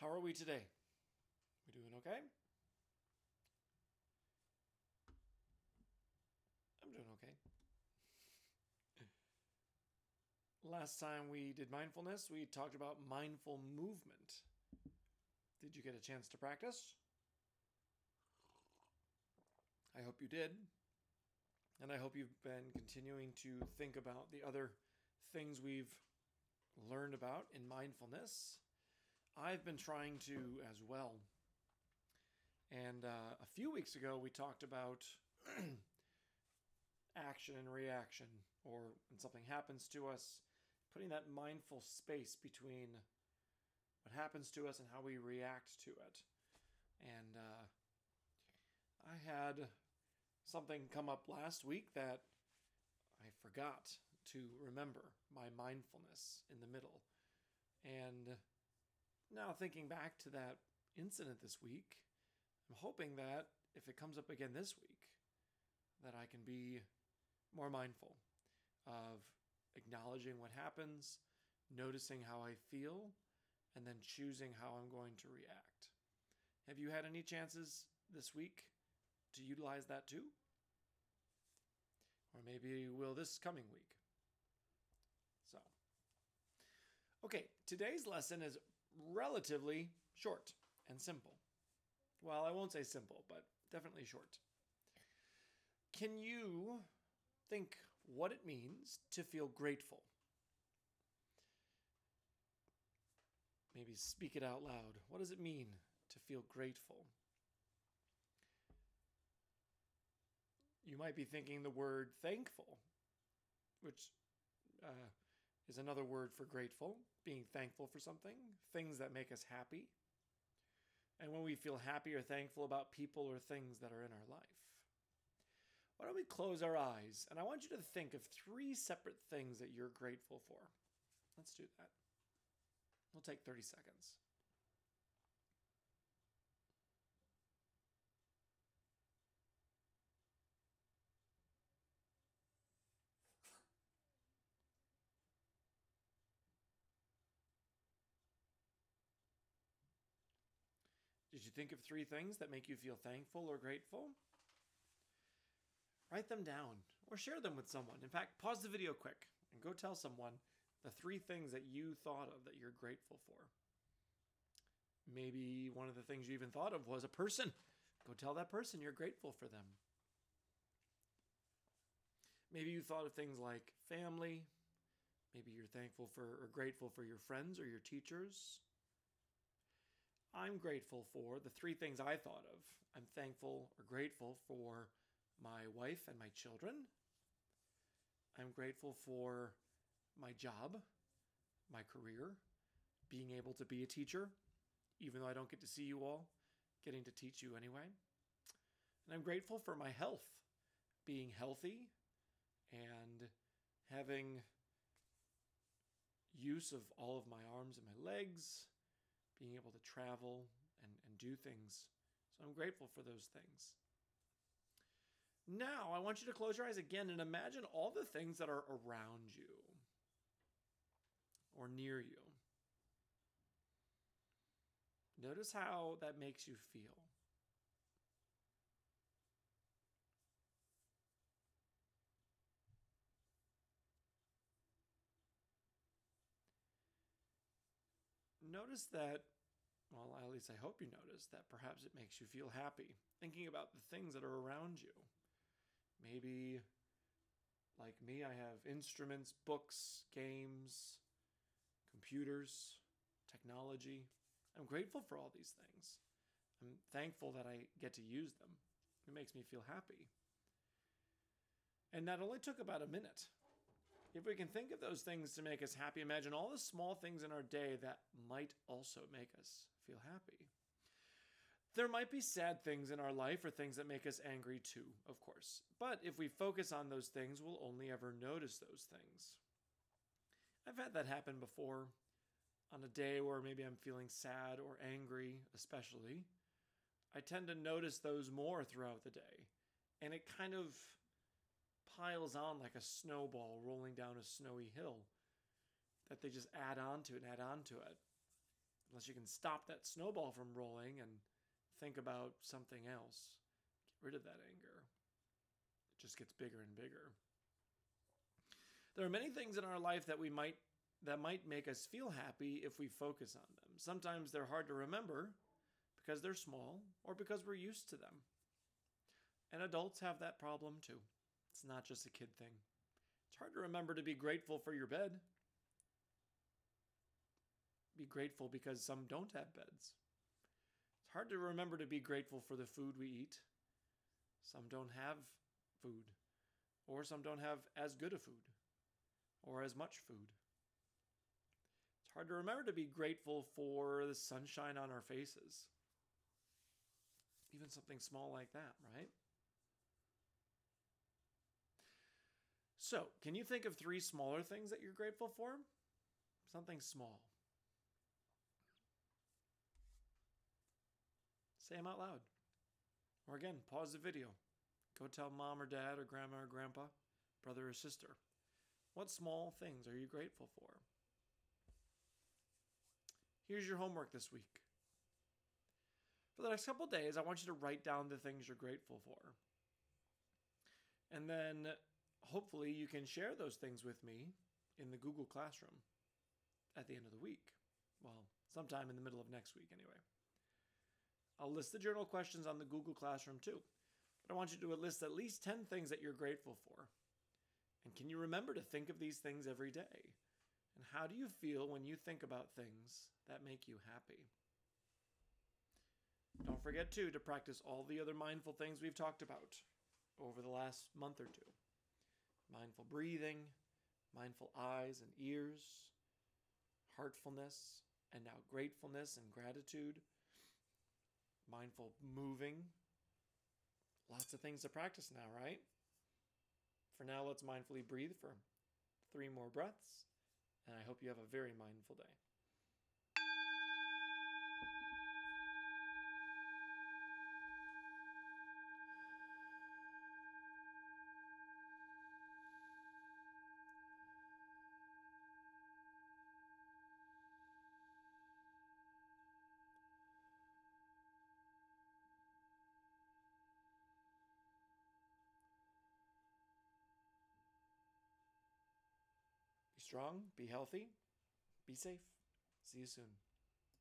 How are we today? We doing okay? I'm doing okay. Last time we did mindfulness, we talked about mindful movement. Did you get a chance to practice? I hope you did. And I hope you've been continuing to think about the other things we've learned about in mindfulness. I've been trying to as well. And a few weeks ago, we talked about action and reaction, or when something happens to us, putting that mindful space between what happens to us and how we react to it. And I had something come up last week that I forgot to remember my mindfulness in the middle. And now thinking back to that incident this week, I'm hoping that if it comes up again this week, that I can be more mindful of acknowledging what happens, noticing how I feel, and then choosing how I'm going to react. Have you had any chances this week to utilize that too? Or maybe you will this coming week. Okay, today's lesson is relatively short and simple. Well, I won't say simple, but definitely short. Can you think what it means to feel grateful? Maybe speak it out loud. What does it mean to feel grateful? You might be thinking the word thankful, which is another word for grateful, being thankful for something, things that make us happy. And when we feel happy or thankful about people or things that are in our life. Why don't we close our eyes? And I want you to think of 3 separate things that you're grateful for. Let's do that. We'll take 30 seconds. Did you think of 3 things that make you feel thankful or grateful? Write them down or share them with someone. In fact, pause the video quick and go tell someone the 3 things that you thought of that you're grateful for. Maybe one of the things you even thought of was a person. Go tell that person you're grateful for them. Maybe you thought of things like family. Maybe you're thankful for or grateful for your friends or your teachers. I'm grateful for the 3 things I thought of. I'm thankful or grateful for my wife and my children. I'm grateful for my job, my career, being able to be a teacher, even though I don't get to see you all, getting to teach you anyway. And I'm grateful for my health, being healthy and having use of all of my arms and my legs, being able to travel and do things. So I'm grateful for those things. Now, I want you to close your eyes again and imagine all the things that are around you or near you. Notice how that makes you feel. Notice that, well, at least I hope you notice that perhaps it makes you feel happy, thinking about the things that are around you. Maybe, like me, I have instruments, books, games, computers, technology. I'm grateful for all these things. I'm thankful that I get to use them. It makes me feel happy. And that only took about a minute. If we can think of those things to make us happy, imagine all the small things in our day that might also make us feel happy. There might be sad things in our life or things that make us angry too, of course. But if we focus on those things, we'll only ever notice those things. I've had that happen before. On a day where maybe I'm feeling sad or angry, especially, I tend to notice those more throughout the day. And it kind of piles on like a snowball rolling down a snowy hill that they just add on to it and add on to it. unless you can stop that snowball from rolling and think about something else. Get rid of that anger. It just gets bigger and bigger. There are many things in our life that might make us feel happy if we focus on them. Sometimes they're hard to remember because they're small or because we're used to them. And adults have that problem too. It's not just a kid thing. It's hard to remember to be grateful for your bed. Be grateful because some don't have beds. It's hard to remember to be grateful for the food we eat. Some don't have food, or some don't have as good a food, or as much food. It's hard to remember to be grateful for the sunshine on our faces. Even something small like that, right? So, can you think of 3 smaller things that you're grateful for? Something small. Say them out loud. Or again, pause the video. Go tell mom or dad or grandma or grandpa, brother or sister. What small things are you grateful for? Here's your homework this week. For the next couple of days, I want you to write down the things you're grateful for. And then hopefully you can share those things with me in the Google Classroom at the end of the week. Well, sometime in the middle of next week anyway. I'll list the journal questions on the Google Classroom too. But I want you to list at least 10 things that you're grateful for. And can you remember to think of these things every day? And how do you feel when you think about things that make you happy? Don't forget, too, to practice all the other mindful things we've talked about over the last month or two. Mindful breathing, mindful eyes and ears, heartfulness, and now gratefulness and gratitude, mindful moving. Lots of things to practice now, right? For now, let's mindfully breathe for 3 more breaths, and I hope you have a very mindful day. Be strong, be healthy, be safe. See you soon.